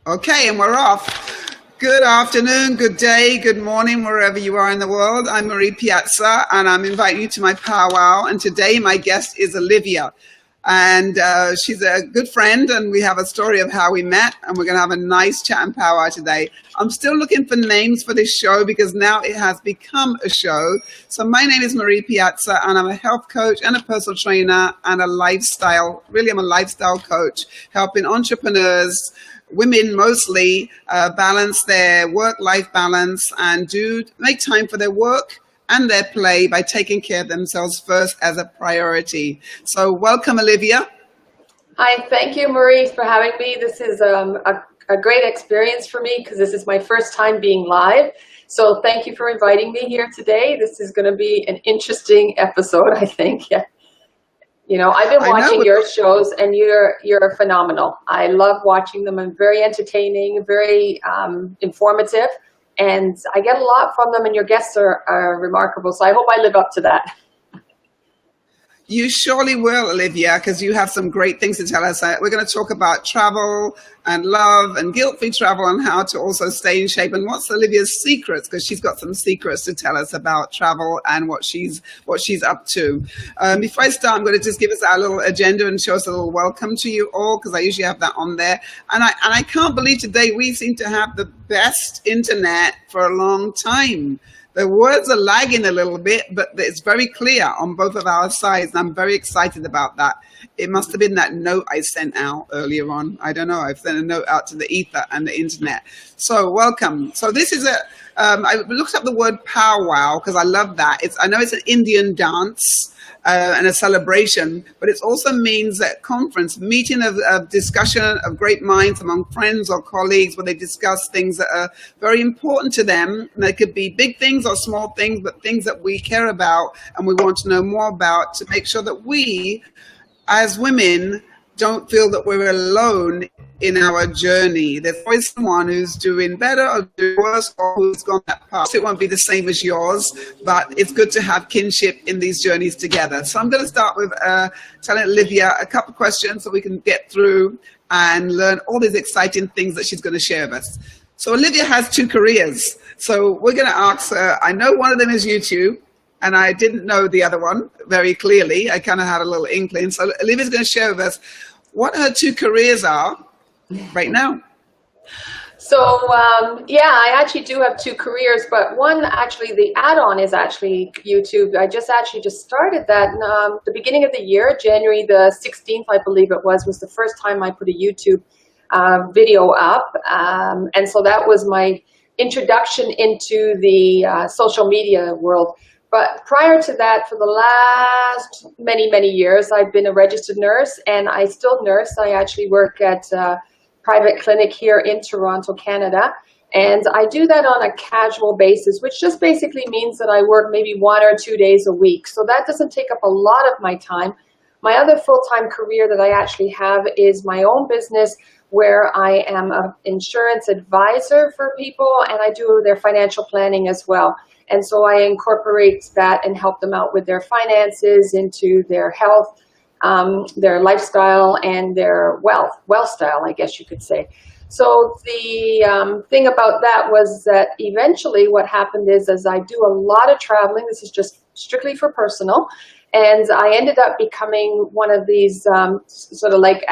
Okay, and we're off. Good afternoon, good day, good morning, wherever you are in the world. I'm Marie Piazza, and I'm inviting you to my powwow. And today my guest is Olivia. And she's a good friend, and we have a story of how we met, and we're going to have a nice chat and powwow today. I'm still looking for names for this show because now it has become a show. So my name is Marie Piazza, and I'm a health coach and a personal trainer and I'm a lifestyle coach, helping entrepreneurs, women mostly, balance their work-life balance and make time for their work and their play by taking care of themselves first as a priority. So welcome, Olivia. Hi, thank you, Marie, for having me. This is a great experience for me because this is my first time being live. So thank you for inviting me here today. This is going to be an interesting episode, I think. Yeah. You know, I've been watching your shows, and you're phenomenal. I love watching them. And very entertaining, very informative. And I get a lot from them, and your guests are remarkable. So I hope I live up to that. You surely will, Olivia, because you have some great things to tell us. We're going to talk about travel and love and guilt-free travel and how to also stay in shape. And what's Olivia's secrets? Because she's got some secrets to tell us about travel and what she's up to. Before I start, I'm going to just give us our little agenda and show us a little welcome to you all, because I usually have that on there. And I can't believe today we seem to have the best internet for a long time. The words are lagging a little bit, but it's very clear on both of our sides. And I'm very excited about that. It must have been that note I sent out earlier on. I don't know. I've sent a note out to the ether and the internet. So welcome. So this is I looked up the word powwow because I love that. I know it's an Indian dance and a celebration, but it also means that conference, meeting of discussion of great minds among friends or colleagues where they discuss things that are very important to them. And they could be big things or small things, but things that we care about and we want to know more about to make sure that we, as women, don't feel that we're alone in our journey. There's always someone who's doing better or doing worse or who's gone that path. It won't be the same as yours, but it's good to have kinship in these journeys together. So I'm going to start with telling Olivia a couple of questions so we can get through and learn all these exciting things that she's going to share with us. So Olivia has 2 careers. So we're going to ask her, I know one of them is YouTube, and I didn't know the other one very clearly. I kind of had a little inkling. So Olivia's going to share with us what her 2 careers are right now. So, I actually do have 2 careers, but one actually, the add-on is actually YouTube. I just started that the beginning of the year, January the 16th, I believe it was the first time I put a YouTube video up. And so that was my introduction into the social media world. But prior to that, for the last many, many years, I've been a registered nurse, and I still nurse. I actually work at a private clinic here in Toronto, Canada. And I do that on a casual basis, which just basically means that I work maybe 1 or 2 days a week. So that doesn't take up a lot of my time. My other full-time career that I actually have is my own business, where I am an insurance advisor for people, and I do their financial planning as well. And so I incorporate that and help them out with their finances, into their health, their lifestyle, and their wealth style, I guess you could say. So the thing about that was that eventually what happened is, as I do a lot of traveling, this is just strictly for personal, and I ended up becoming one of these sort of like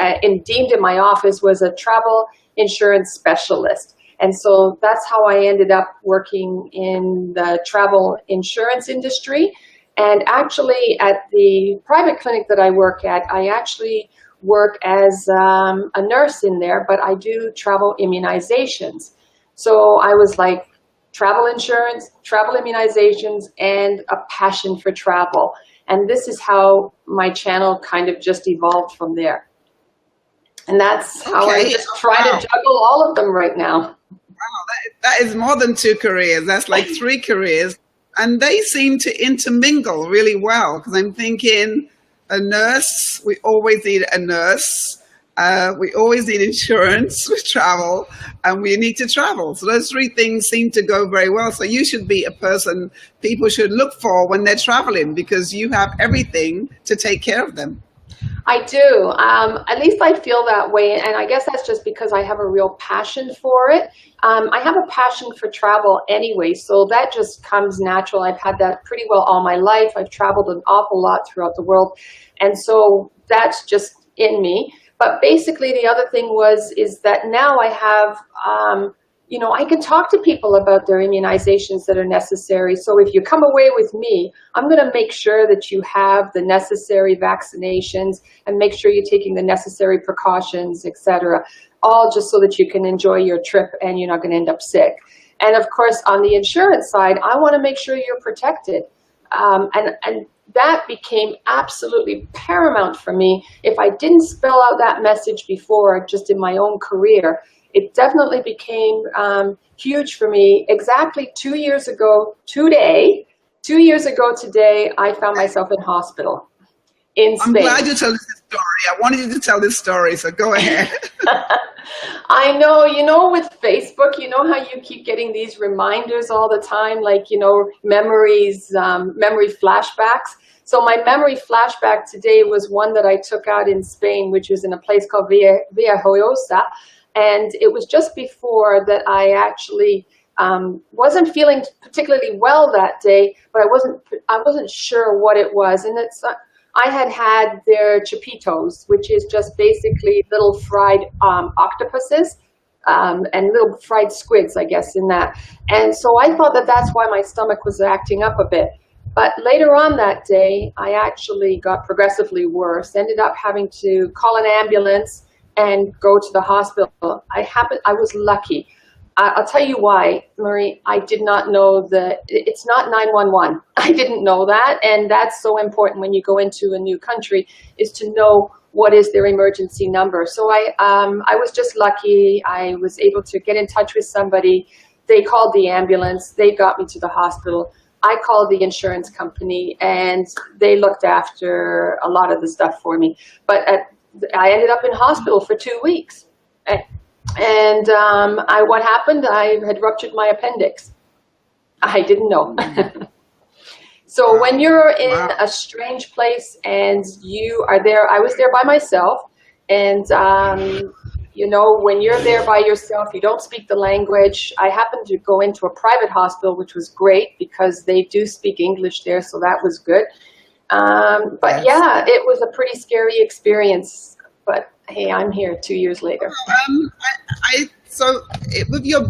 deemed in my office was a travel insurance specialist. And so that's how I ended up working in the travel insurance industry. And actually at the private clinic that I work at, I actually work as a nurse in there, but I do travel immunizations. So I was like travel insurance, travel immunizations, and a passion for travel. And this is how my channel kind of just evolved from there. And that's how I just try to juggle all of them right now. Wow, that is more than 2 careers. That's like 3 careers. And they seem to intermingle really well, because I'm thinking a nurse, we always need a nurse. We always need insurance with travel, and we need to travel. So those 3 things seem to go very well. So you should be a person people should look for when they're traveling, because you have everything to take care of them. I do. At least I feel that way. And I guess that's just because I have a real passion for it. I have a passion for travel anyway, so that just comes natural. I've had that pretty well all my life. I've traveled an awful lot throughout the world. And so that's just in me. But basically the other thing is that now I have, I can talk to people about their immunizations that are necessary. So if you come away with me, I'm going to make sure that you have the necessary vaccinations and make sure you're taking the necessary precautions, etc. All just so that you can enjoy your trip and you're not going to end up sick. And of course, on the insurance side, I want to make sure you're protected. And that became absolutely paramount for me. If I didn't spell out that message before, just in my own career, it definitely became huge for me. Exactly 2 years ago today, I found myself in hospital in Spain. I'm glad you told us this story. I wanted you to tell this story, so go ahead. I know, with Facebook, you know how you keep getting these reminders all the time, like, memories, memory flashbacks. So my memory flashback today was one that I took out in Spain, which was in a place called Villajoyosa. And it was just before that I actually wasn't feeling particularly well that day, but I wasn't sure what it was. And I had their chapitos, which is just basically little fried octopuses and little fried squids, I guess, in that. And so I thought that that's why my stomach was acting up a bit. But later on that day, I actually got progressively worse, ended up having to call an ambulance and go to the hospital. I was lucky. I'll tell you why, Marie. I did not know that it's not 911. I didn't know that, and that's so important when you go into a new country, is to know what is their emergency number. So I was just lucky. I was able to get in touch with somebody. They called the ambulance. They got me to the hospital. I called the insurance company, and they looked after a lot of the stuff for me. But I ended up in hospital for 2 weeks. And what happened, I had ruptured my appendix. I didn't know. So when you're in a strange place and you are there, I was there by myself. And, when you're there by yourself, you don't speak the language. I happened to go into a private hospital, which was great because they do speak English there. So that was good. But yeah, it was a pretty scary experience. But hey, I'm here 2 years later. With your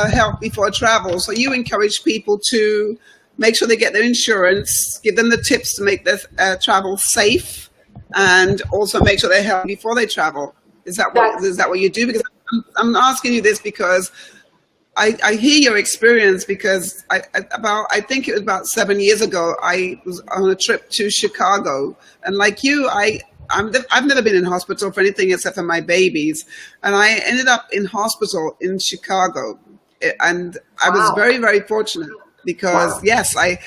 Health Before Travel, so you encourage people to make sure they get their insurance, give them the tips to make their travel safe, and also make sure they're healthy before they travel. Is that what you do? Because I'm asking you this because I hear your experience, because I think it was about 7 years ago, I was on a trip to Chicago, and like you, I've never been in hospital for anything except for my babies, and I ended up in hospital in Chicago, and I was very, very fortunate because yes, I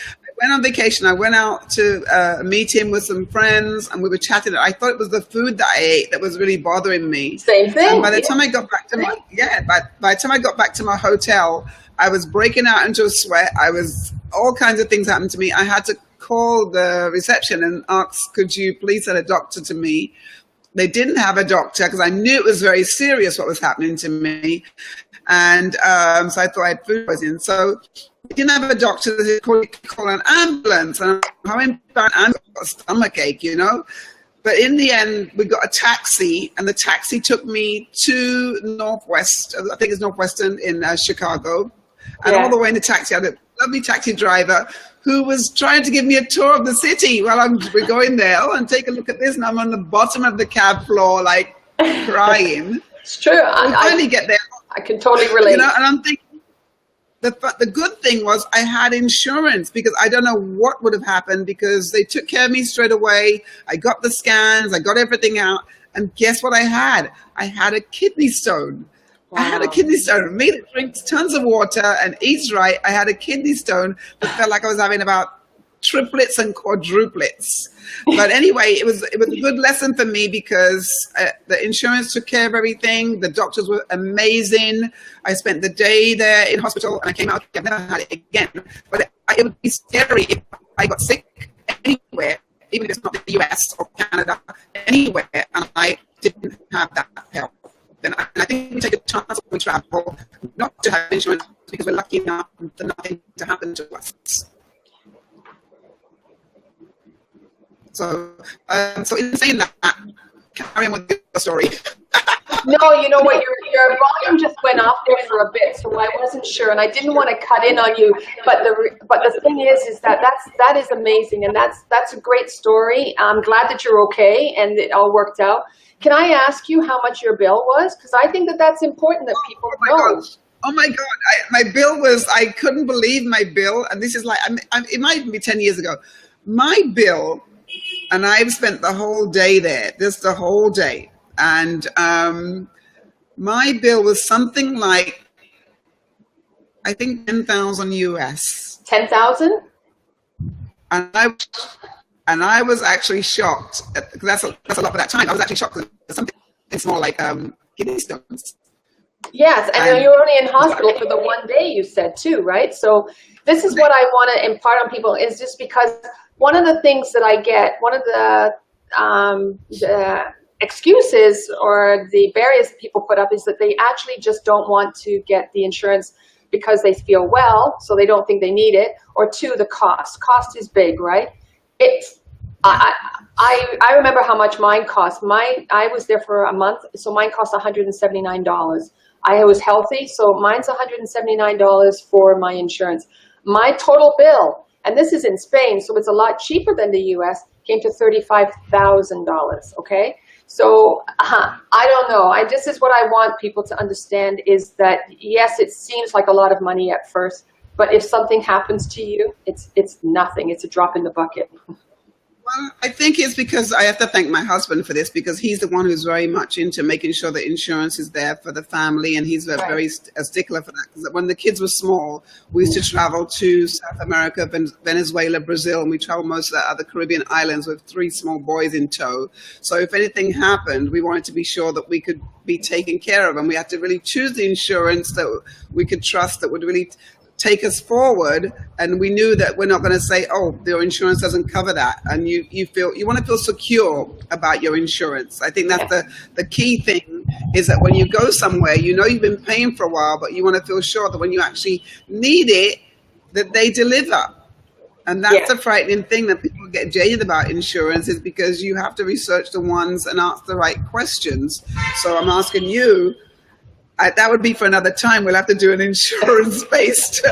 went on vacation. I went out to a meeting with some friends, and we were chatting. I thought it was the food that I ate that was really bothering me. Same thing. And by the time I got back to by the time I got back to my hotel, I was breaking out into a sweat. All kinds of things happened to me. I had to call the reception and ask, could you please send a doctor to me? They didn't have a doctor because I knew it was very serious what was happening to me. And so I thought I had food poisoning. So they didn't have a doctor. They called an ambulance. And I'm having a stomach ache, But in the end, we got a taxi, and the taxi took me to Northwest. I think it's Northwestern in Chicago. And all the way in the taxi, I had a lovely taxi driver who was trying to give me a tour of the city while we're going there. Oh, and take a look at this. And I'm on the bottom of the cab floor, like crying. It's true. We finally get there. I can totally relate. And I'm thinking, the good thing was I had insurance, because I don't know what would have happened, because they took care of me straight away. I got the scans. I got everything out. And guess what I had? I had a kidney stone. Wow. I had a kidney stone. Me that drinks tons of water and eats right. I had a kidney stone that felt like I was having about triplets and quadruplets. But anyway, it was a good lesson for me, because the insurance took care of everything. The doctors were amazing. I spent the day there in hospital, and I came out. I've never had it again. But it would be scary if I got sick anywhere. even if it's not the US or Canada, anywhere, and I didn't have that help. Then I think we take a chance when we travel not to have insurance because we're lucky enough for nothing to happen to us. So in saying that, carry on with the story. No, you know what, your volume just went off there for a bit, so I wasn't sure, and I didn't want to cut in on you. But the thing is that is amazing, and that's a great story. I'm glad that you're okay and it all worked out. Can I ask you how much your bill was? Because I think that's important that people know. Oh my God, my bill was, I couldn't believe my bill, and this is like, it might even be 10 years ago. My bill, and I've spent the whole day there, just the whole day. And my bill was something like, I think 10,000 US. 10,000? And I was actually shocked. That's a lot for that time. I was actually shocked because something small like kidney stones. Yes, and you're only in hospital for the one day, you said too, right? So this is what I want to impart on people, is just because one of the things that I get, one of the excuses or the barriers people put up is that they actually just don't want to get the insurance because they feel well, so they don't think they need it, or two, the cost. Cost is big, right? I remember how much mine cost. I was there for a month, so mine cost $179. I was healthy, so mine's $179 for my insurance. My total bill, and this is in Spain, so it's a lot cheaper than the US, came to $35,000, okay? So I don't know. This is what I want people to understand, is that yes, it seems like a lot of money at first, but if something happens to you, it's nothing. It's a drop in the bucket. Well, I think it's because I have to thank my husband for this, because he's the one who's very much into making sure that insurance is there for the family, and he's very a stickler for that. Because when the kids were small, we used to travel to South America, Venezuela, Brazil, and we traveled most of the other Caribbean islands with 3 small boys in tow. So if anything happened, we wanted to be sure that we could be taken care of, and we had to really choose the insurance that we could trust, that would really take us forward. And we knew that we're not going to say, oh, your insurance doesn't cover that, and you want to feel secure about your insurance. I think that's the key thing, is that when you go somewhere, you know you've been paying for a while, but you want to feel sure that when you actually need it, that they deliver. And that's the frightening thing that people get jaded about insurance, is because you have to research the ones and ask the right questions. So I'm asking you, that would be for another time. We'll have to do an insurance-based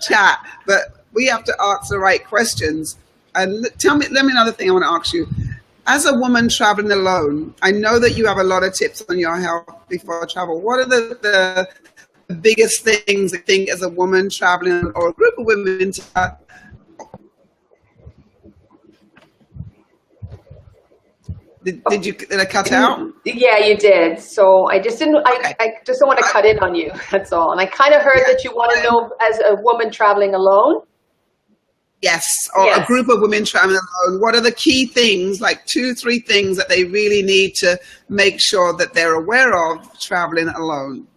chat, but we have to ask the right questions. And let me another thing I want to ask you. As a woman traveling alone, I know that you have a lot of tips on your health before travel. What are the biggest things you think as a woman traveling, or a group of women? Did I cut out? Yeah, you did. So I just didn't. Okay. I just don't want to cut in on you. That's all. And I kind of heard that you want to know, as a woman traveling alone. Yes, or a group of women traveling alone. What are the key things, like 2-3 things that they really need to make sure that they're aware of traveling alone?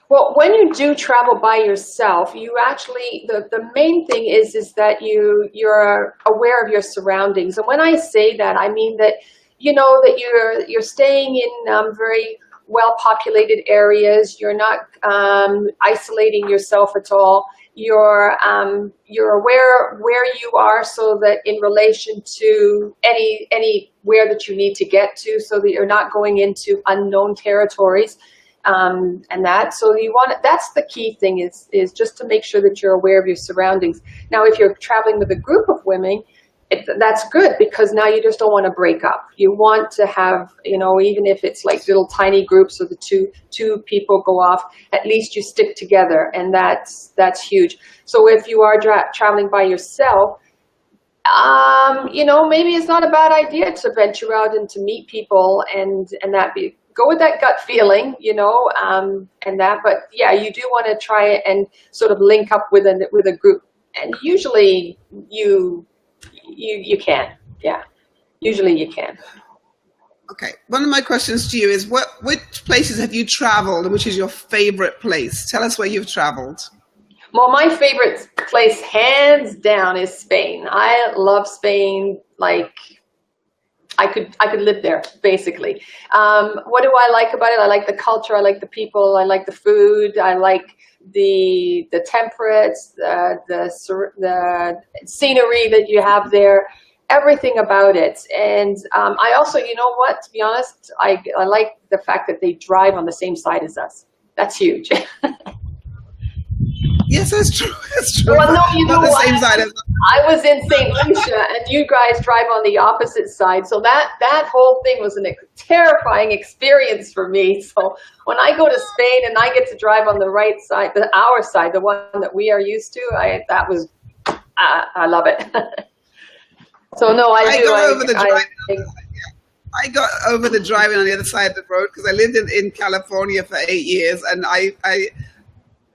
Well, when you do travel by yourself, you actually, the main thing is that you're aware of your surroundings. And when I say that, I mean that, you know, that you're staying in very well-populated areas. You're not isolating yourself at all. You're aware where you are, so that in relation to anywhere that you need to get to, so that you're not going into unknown territories, and that. So that's the key thing, is just to make sure that you're aware of your surroundings. Now, if you're traveling with a group of women, that's good, because now you just don't want to break up. You want to have, you know, even if it's like little tiny groups, so the two people go off, at least you stick together, and that's huge. So if you are traveling by yourself, you know, maybe it's not a bad idea to venture out and to meet people, and go with that gut feeling, you know, and that. But yeah, you do want to try and sort of link up with a group, and usually you can. Yeah, usually you can. Okay, one of my questions to you is, which places have you traveled, and which is your favorite place? Tell us where you've traveled. Well, my favorite place, hands down, is Spain. I love Spain. like I could live there, basically. What do I like about it? I like the culture. I like the people. I like the food. I like the temperature, the scenery that you have there, everything about it. And I also, you know what, to be honest, I like the fact that they drive on the same side as us. That's huge. Yes, that's true. That's true. Well, no, you know Not the what? same side as I was in St. Lucia, and you guys drive on the opposite side. So that whole thing was a terrifying experience for me. So when I go to Spain and I get to drive on the right side, our side, the one that we are used to, I love it. So no, I got over the driving on the other side of the road because I lived in California for 8 years,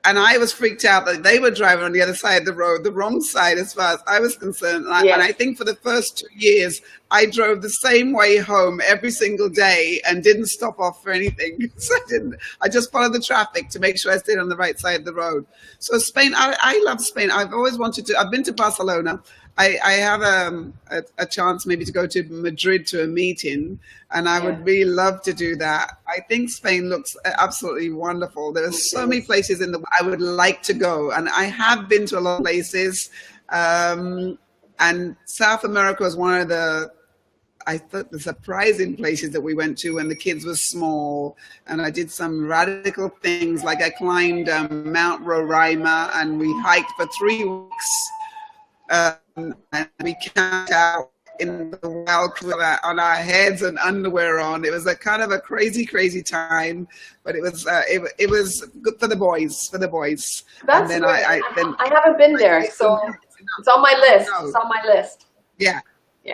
and I was freaked out that they were driving on the other side of the road, the wrong side as far as I was concerned. And I think for the first 2 years, I drove the same way home every single day and didn't stop off for anything. So I just followed the traffic to make sure I stayed on the right side of the road. So Spain, I love Spain. I've always wanted to. I've been to Barcelona. I have a chance maybe to go to Madrid to a meeting, and I would really love to do that. I think Spain looks absolutely wonderful. There are so many places I would like to go, and I have been to a lot of places. And South America was one of the surprising places that we went to when the kids were small, and I did some radical things, like I climbed Mount Roraima, and we hiked for 3 weeks. And we camped out in the wild on our heads and underwear on. It was a kind of a crazy time, but it was good for the boys. That's and then I haven't been there, so it's on my list. It's on my list. Yeah.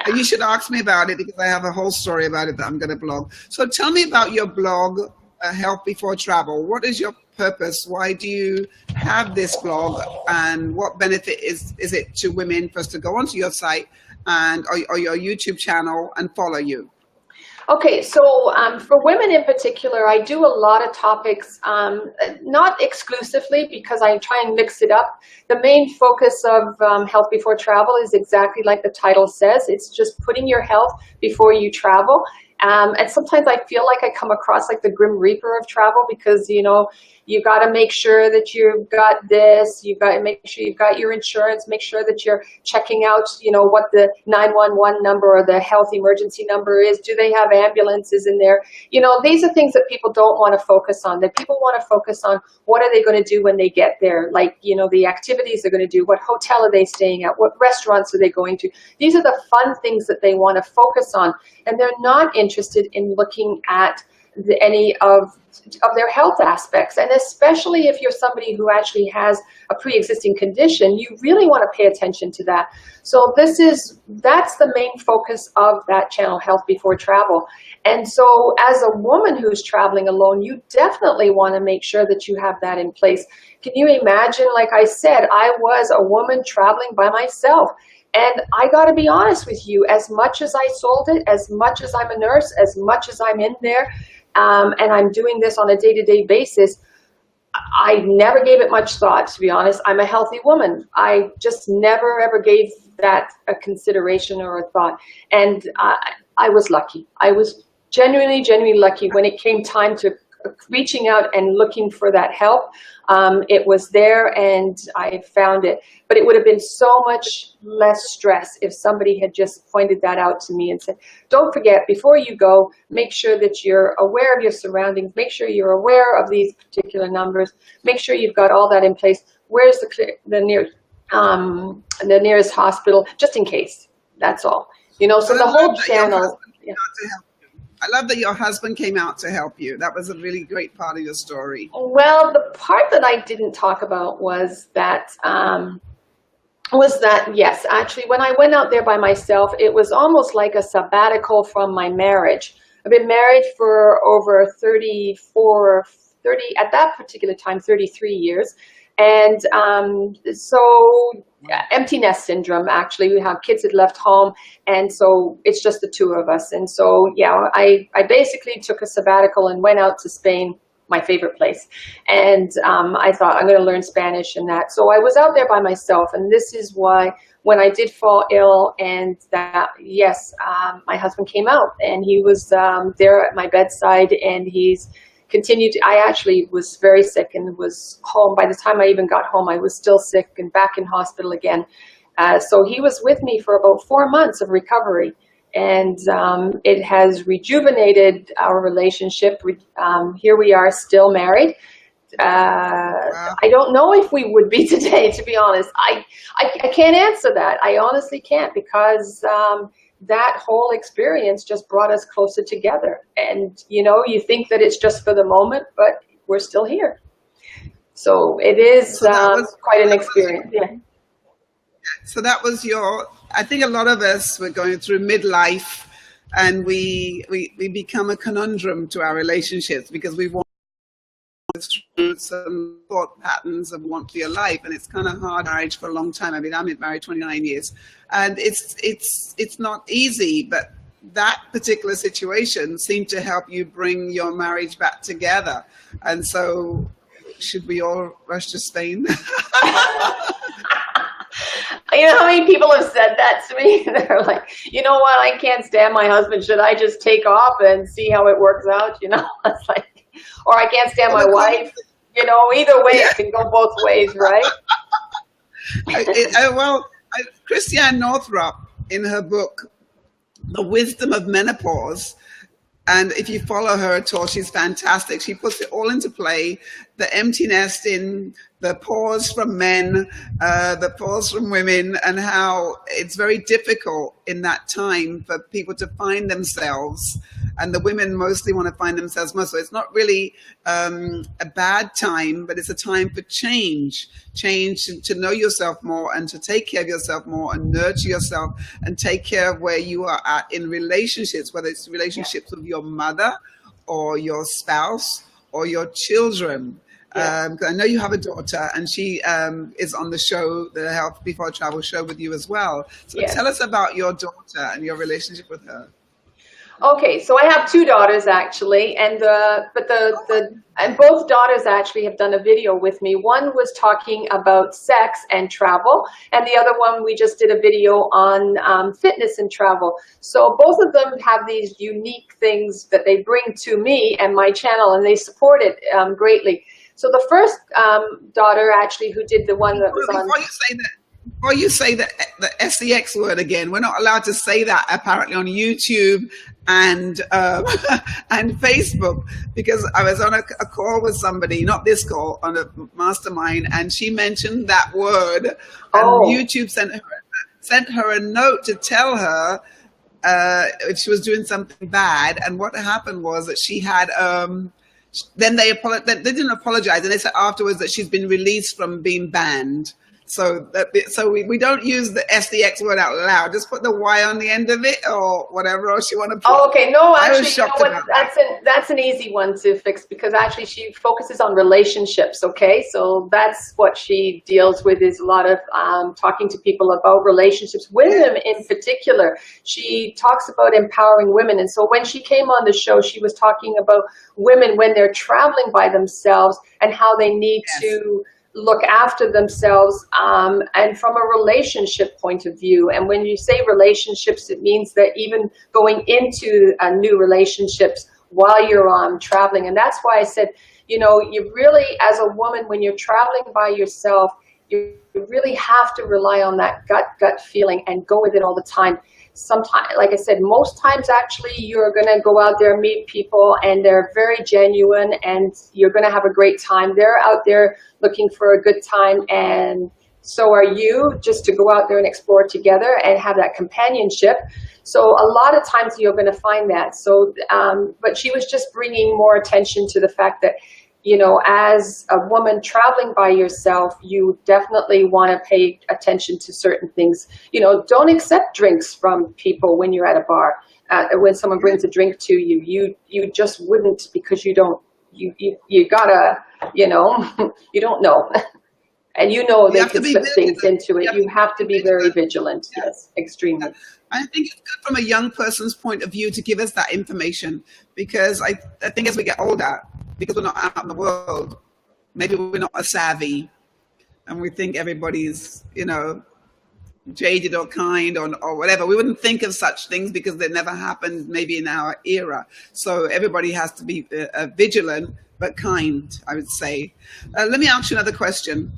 You should ask me about it, because I have a whole story about it that I'm going to blog. So tell me about your blog, Health Before Travel. What is your purpose? Why do you have this blog, and what benefit is it to women for us to go onto your site and or your YouTube channel and follow you? Okay, so for women in particular, I do a lot of topics, not exclusively, because I try and mix it up. The main focus of Health Before Travel is exactly like the title says. It's just putting your health before you travel. And sometimes I feel like I come across like the Grim Reaper of travel, because, you know, you got to make sure that you've got this, you got to make sure you've got your insurance, make sure that you're checking out, you know, what the 911 number or the health emergency number is. Do they have ambulances in there? You know, these are things that people don't want to focus on. That people want to focus on, what are they going to do when they get there? Like, you know, the activities they're going to do, what hotel are they staying at, what restaurants are they going to? These are the fun things that they want to focus on, and they're not interested in looking at any of their health aspects. And especially if you're somebody who actually has a pre-existing condition, you really want to pay attention to that. So that's the main focus of that channel, Health Before Travel. And so as a woman who's traveling alone, you definitely want to make sure that you have that in place. Can you imagine, like I said, I was a woman traveling by myself. And I got to be honest with you, as much as I sold it, as much as I'm a nurse, as much as I'm in there, and I'm doing this on a day-to-day basis, I never gave it much thought, to be honest. I'm a healthy woman. I just never, ever gave that a consideration or a thought. And I was lucky. I was genuinely lucky when it came time to reaching out and looking for that help. It was there, and I found it. But it would have been so much less stress if somebody had just pointed that out to me and said, don't forget, before you go, make sure that you're aware of your surroundings, make sure you're aware of these particular numbers, make sure you've got all that in place. Where's the nearest hospital, just in case. That's all. You know, so the whole channel. I love that your husband came out to help you. That was a really great part of your story. Well, the part that I didn't talk about was that, yes, actually, when I went out there by myself, it was almost like a sabbatical from my marriage. I've been married for over 30, at that particular time, 33 years. And so empty nest syndrome, actually. We have kids that left home, and so it's just the two of us. And so, yeah, I basically took a sabbatical and went out to Spain, my favorite place. And I thought, I'm going to learn Spanish and that. So I was out there by myself, and this is why when I did fall ill, and that, yes, my husband came out, and he was there at my bedside, and he's continued. I actually was very sick and was home. By the time I even got home, I was still sick and back in hospital again. So he was with me for about 4 months of recovery, and it has rejuvenated our relationship. Here we are, still married. Wow. I don't know if we would be today, to be honest. I can't answer that. I honestly can't, because that whole experience just brought us closer together. And, you know, you think that it's just for the moment, but we're still here. So it is quite an experience. Yeah. So that was I think a lot of us were going through midlife, and we become a conundrum to our relationships because we want through some thought patterns of want for your life, and it's kind of hard. Marriage for a long time. I mean, I'm married 29 years, and it's not easy, but that particular situation seemed to help you bring your marriage back together. And so, should we all rush to Spain? You know how many people have said that to me? They're like, you know what, I can't stand my husband. Should I just take off and see how it works out? You know, it's like, or I can't stand my wife. You know, either way, it can go both ways, right? Christiane Northrup, in her book, The Wisdom of Menopause, and if you follow her at all, she's fantastic. She puts it all into play, the empty nesting, the pause from men, the pause from women, and how it's very difficult in that time for people to find themselves. And the women mostly want to find themselves most. So it's not really a bad time, but it's a time for change to know yourself more and to take care of yourself more and nurture yourself and take care of where you are at in relationships, whether it's relationships with your mother or your spouse or your children. I know you have a daughter, and she is on the show, the Health Before Travel show, with you as well. So tell us about your daughter and your relationship with her. Okay, so I have two daughters actually, and both daughters actually have done a video with me. One was talking about sex and travel, and the other one we just did a video on fitness and travel. So both of them have these unique things that they bring to me and my channel, and they support it greatly. So the first daughter actually, who did the one that was on. Before you say the SEX word again, we're not allowed to say that apparently on YouTube and Facebook, because I was on a call with somebody, not this call, on a mastermind, and she mentioned that word, and YouTube sent her a note to tell her if she was doing something bad. And what happened was that she had then they didn't apologize, and they said afterwards that she's been released from being banned. So we don't use the SDX word out loud. Just put the Y on the end of it or whatever else you want to put. Oh, okay. No, actually, you know what? That's an easy one to fix, because actually she focuses on relationships. Okay, so that's what she deals with, is a lot of talking to people about relationships, women in particular. She talks about empowering women, and so when she came on the show, she was talking about women when they're traveling by themselves and how they need to look after themselves, and from a relationship point of view. And when you say relationships, it means that even going into new relationships while you're traveling. And that's why I said, you know, you really, as a woman, when you're traveling by yourself, you really have to rely on that gut feeling and go with it all the time. Sometimes, like I said, most times actually you're going to go out there, meet people, and they're very genuine, and you're going to have a great time. They're out there looking for a good time, and so are you, just to go out there and explore together and have that companionship. So a lot of times you're going to find that. So, but she was just bringing more attention to the fact that, you know, as a woman traveling by yourself, you definitely want to pay attention to certain things. You know, don't accept drinks from people when you're at a bar. When someone brings a drink to you, you just wouldn't, because you don't, you gotta, you know, you don't know. And you know they can slip things into it. You have to be very vigilant. Yes, extremely. I think it's good from a young person's point of view to give us that information, because I think as we get older, because we're not out in the world, maybe we're not as savvy, and we think everybody's, you know, jaded or kind or whatever. We wouldn't think of such things because they never happened maybe in our era. So everybody has to be vigilant but kind, I would say. Let me ask you another question.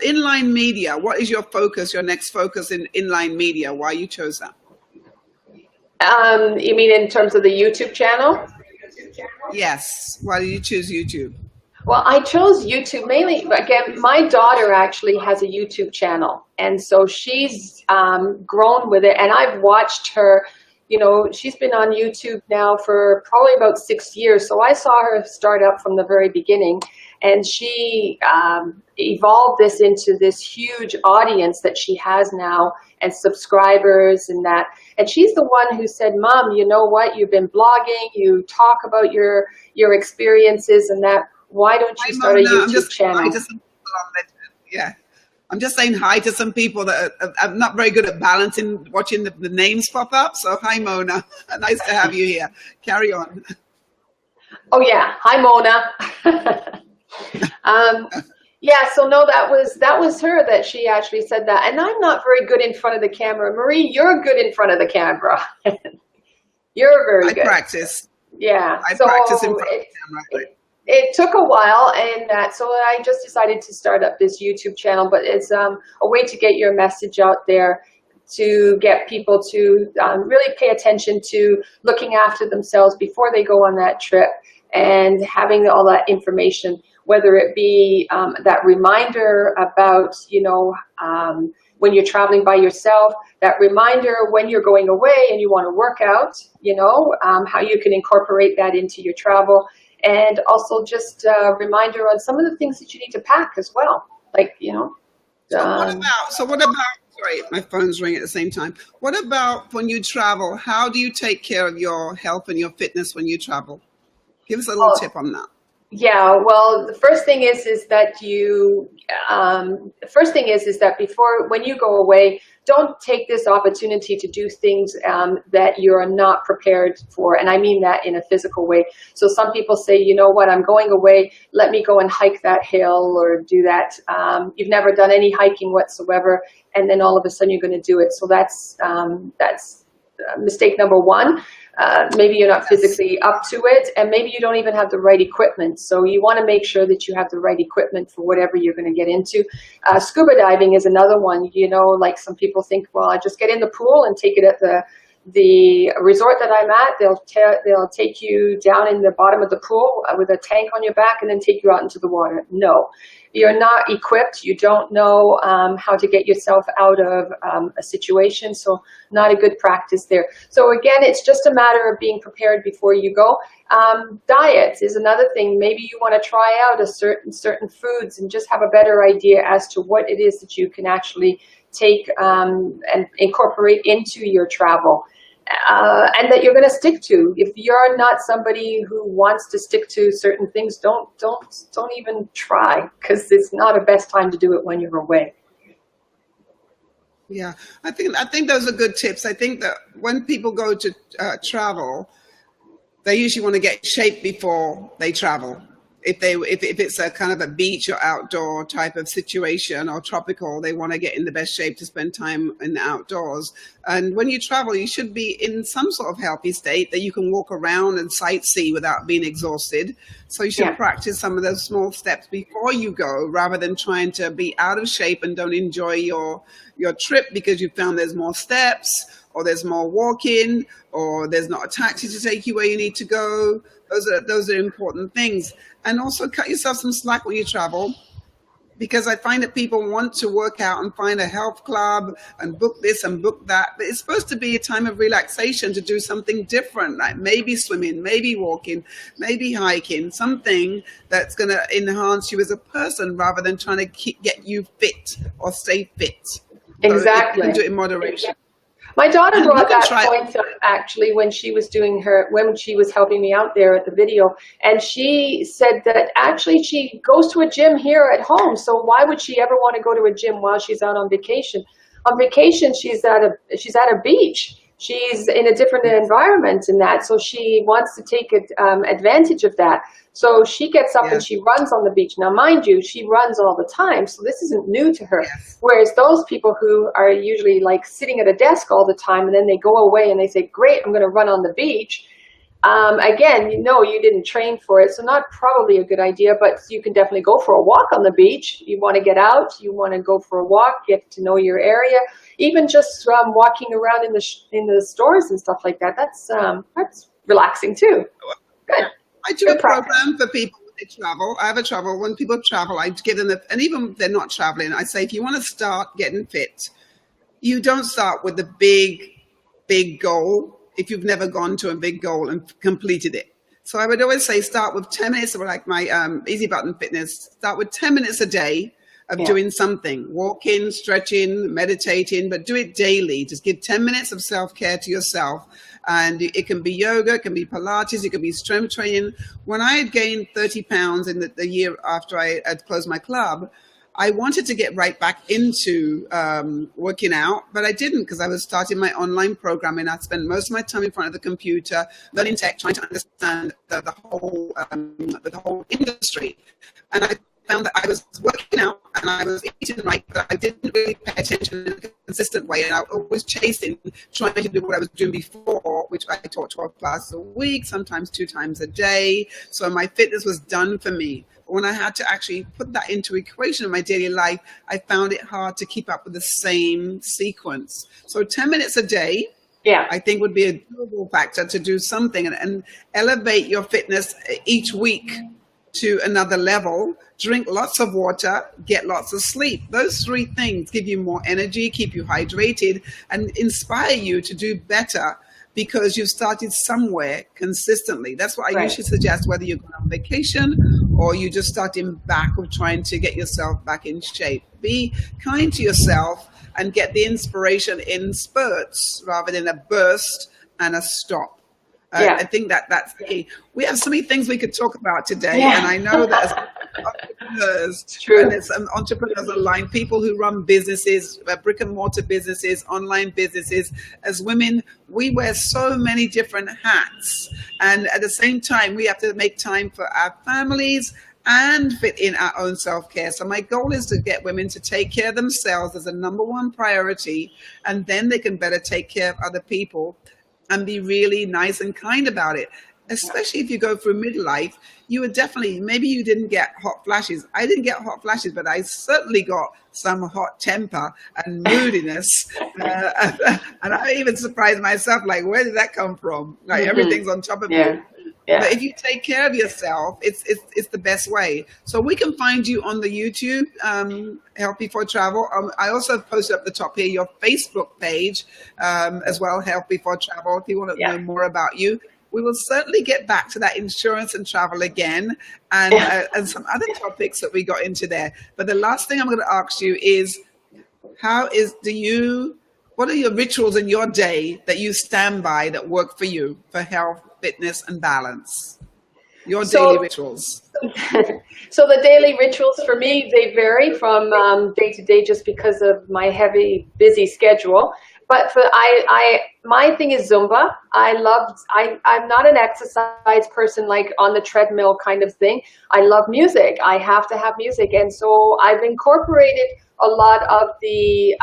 Inline media, what is your focus, your next focus in inline media? Why you chose that? You mean in terms of the YouTube channel? Yes. Why did you choose YouTube? Well, I chose YouTube mainly, again, my daughter actually has a YouTube channel, and so she's grown with it, and I've watched her, you know, she's been on YouTube now for probably about 6 years, so I saw her start up from the very beginning, and she evolved this into this huge audience that she has now, and subscribers and that, and she's the one who said, Mom, you know what, you've been blogging, you talk about your experiences and that, why don't you start a YouTube channel? Yeah, I'm just saying hi to some people that I'm not very good at balancing, watching the names pop up. So hi, Mona. Nice to have you here. Carry on. Oh yeah, hi, Mona. Yeah, so no, that was her that she actually said that, and I'm not very good in front of the camera. Marie, you're good in front of the camera. You're very good. I practice. Yeah, I practice in front of the camera. It took a while, and so I just decided to start up this YouTube channel, but it's a way to get your message out there, to get people to really pay attention to looking after themselves before they go on that trip, and having all that information, whether it be that reminder about, you know, when you're traveling by yourself, that reminder when you're going away and you want to work out, you know, how you can incorporate that into your travel. And also just a reminder on some of the things that you need to pack as well. Like, you know. So what about, sorry, my phone's ringing at the same time. What about when you travel? How do you take care of your health and your fitness when you travel? Give us a little tip on that. Yeah, well, the first thing is that before, when you go away, don't take this opportunity to do things that you're not prepared for. And I mean that in a physical way. So some people say, you know what, I'm going away, let me go and hike that hill or do that. You've never done any hiking whatsoever, and then all of a sudden you're going to do it. So that's mistake number one. Maybe you're not physically up to it, and maybe you don't even have the right equipment. So you want to make sure that you have the right equipment for whatever you're going to get into. Scuba diving is another one. You know, like some people think, well, I just get in the pool and take it at the resort that I'm at. They'll take you down in the bottom of the pool with a tank on your back and then take you out into the water. No, you're not equipped. You don't know how to get yourself out of a situation. So not a good practice there. So again, it's just a matter of being prepared before you go. Diet is another thing. Maybe you want to try out certain foods and just have a better idea as to what it is that you can actually take and incorporate into your travel. And that you're going to stick to. If you're not somebody who wants to stick to certain things, don't even try, because it's not a best time to do it when you're away. Yeah, I think those are good tips. I think that when people go to travel, they usually want to get in shape before they travel. If it's a kind of a beach or outdoor type of situation or tropical, they want to get in the best shape to spend time in the outdoors. And when you travel, you should be in some sort of healthy state that you can walk around and sightsee without being exhausted. So you should practice some of those small steps before you go, rather than trying to be out of shape and don't enjoy your trip because you found there's more steps, or there's more walking, or there's not a taxi to take you where you need to go. Those are important things. And also cut yourself some slack when you travel, because I find that people want to work out and find a health club and book this and book that. But it's supposed to be a time of relaxation to do something different, like maybe swimming, maybe walking, maybe hiking, something that's going to enhance you as a person rather than trying to get you fit or stay fit. Exactly. So you can do it in moderation. My daughter brought that point up actually when she was helping me out there at the video, and she said that actually she goes to a gym here at home, so why would she ever want to go to a gym while she's out on vacation? On vacation, she's at a beach. she's in a different environment in that, so she wants to take advantage of that. So she gets up and she runs on the beach. Now, mind you, she runs all the time, so this isn't new to her. Yes. Whereas those people who are usually like sitting at a desk all the time, and then they go away and they say, great, I'm going to run on the beach. Again, you know, you didn't train for it, so not probably a good idea, but you can definitely go for a walk on the beach. You want to get out, you want to go for a walk, get to know your area, even just walking around in the stores and stuff like that. That's relaxing too. Good. I do a program for people when they travel. I have a travel. When people travel, I give them, and even if they're not traveling, I say, if you want to start getting fit, you don't start with the big goal if you've never gone to a big goal and completed it. So I would always say start with 10 minutes, or like my Easy Button Fitness, start with 10 minutes a day of doing something, walking, stretching, meditating, but do it daily. Just give 10 minutes of self-care to yourself. And it can be yoga, it can be Pilates, it can be strength training. When I had gained 30 pounds in the year after I had closed my club, I wanted to get right back into working out, but I didn't, because I was starting my online programming. I spent most of my time in front of the computer, learning tech, trying to understand the whole industry. And I found that I was working out and I was eating right, but I didn't really pay attention in a consistent way. And I was chasing, trying to do what I was doing before, which I taught 12 classes a week, sometimes 2 times a day. So my fitness was done for me. When I had to actually put that into equation in my daily life, I found it hard to keep up with the same sequence. So 10 minutes a day, I think would be a doable factor to do something and elevate your fitness each week to another level. Drink lots of water, get lots of sleep. Those 3 things give you more energy, keep you hydrated, and inspire you to do better, because you've started somewhere consistently. That's what I usually suggest, whether you're going on vacation or you're just starting back of trying to get yourself back in shape. Be kind to yourself and get the inspiration in spurts rather than a burst and a stop. I think that's the key. We have so many things we could talk about today, and I know that as entrepreneurs, and it's entrepreneurs online, people who run businesses, brick and mortar businesses, online businesses, as women, we wear so many different hats, and at the same time, we have to make time for our families and fit in our own self-care. So my goal is to get women to take care of themselves as a number 1 priority, and then they can better take care of other people and be really nice and kind about it. Especially if you go through midlife, you would definitely, maybe you didn't get hot flashes. I didn't get hot flashes, but I certainly got some hot temper and moodiness. And I even surprised myself, like, where did that come from? Like, everything's on top of you. But if you take care of yourself, it's the best way. So we can find you on the YouTube, HEALTHB4TRAVEL. I also posted up the top here your Facebook page as well, HEALTHB4TRAVEL, if you want to know more about you. We will certainly get back to that insurance and travel again, and some other topics that we got into there. But the last thing I'm going to ask you is, what are your rituals in your day that you stand by that work for you for health, fitness, and balance? Your daily rituals. So the daily rituals for me, they vary from day to day just because of my heavy, busy schedule. But my thing is Zumba. I'm not an exercise person, like on the treadmill kind of thing. I love music. I have to have music. And so I've incorporated a lot of the,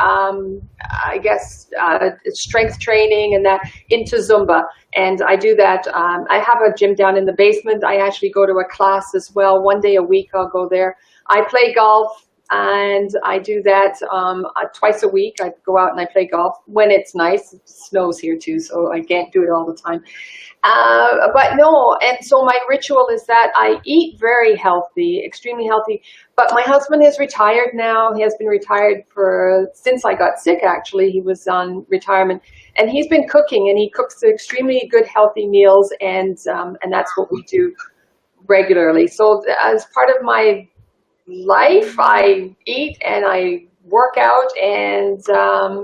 strength training and that into Zumba. And I do that. I have a gym down in the basement. I actually go to a class as well. 1 day a week, I'll go there. I play golf. And I do that twice a week. I go out and I play golf when it's nice. It snows here too, so I can't do it all the time. But no, and so my ritual is that I eat very healthy, extremely healthy. But my husband is retired now. He has been retired since I got sick, actually. He was on retirement. And he's been cooking, and he cooks extremely good, healthy meals, and that's what we do regularly. So as part of my life, I eat and I work out, and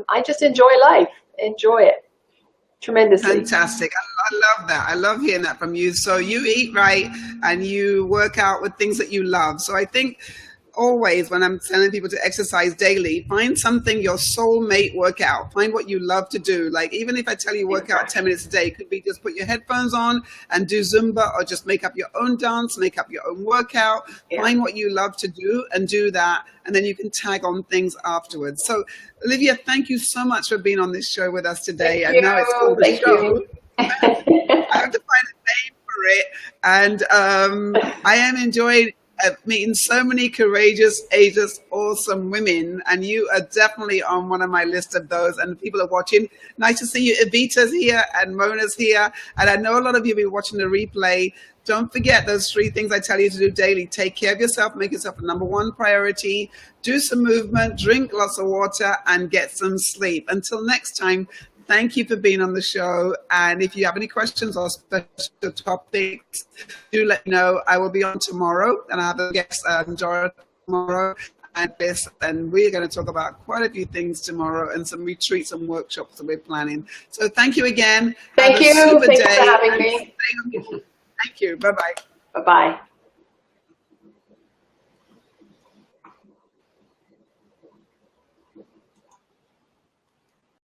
I just enjoy life, enjoy it tremendously. Fantastic. I love that. I love hearing that from you. So you eat right and you work out with things that you love. So I think always, when I'm telling people to exercise daily, find something, your soulmate workout. Find what you love to do. Like, even if I tell you work out 10 minutes a day, it could be just put your headphones on and do Zumba, or just make up your own dance, make up your own workout. Find what you love to do and do that. And then you can tag on things afterwards. So, Olivia, thank you so much for being on this show with us today. Thank I know it's called the show. I have to find a name for it. And I am enjoying meeting so many courageous, ageless, awesome women, and you are definitely on one of my list of those. And people are watching. Nice to see you. Evita's here and Mona's here, and I know a lot of you will be watching the replay. Don't forget those 3 things I tell you to do daily. Take care of yourself, make yourself a #1 priority, do some movement, drink lots of water, and get some sleep. Until next time, thank you for being on the show. And if you have any questions or special topics, do let me know. I will be on tomorrow, and I have a guest, Dora, tomorrow. And we're going to talk about quite a few things tomorrow, and some retreats and workshops that we're planning. So thank you again. Thank you. Thanks for having me. Thank you. Bye-bye. Bye-bye.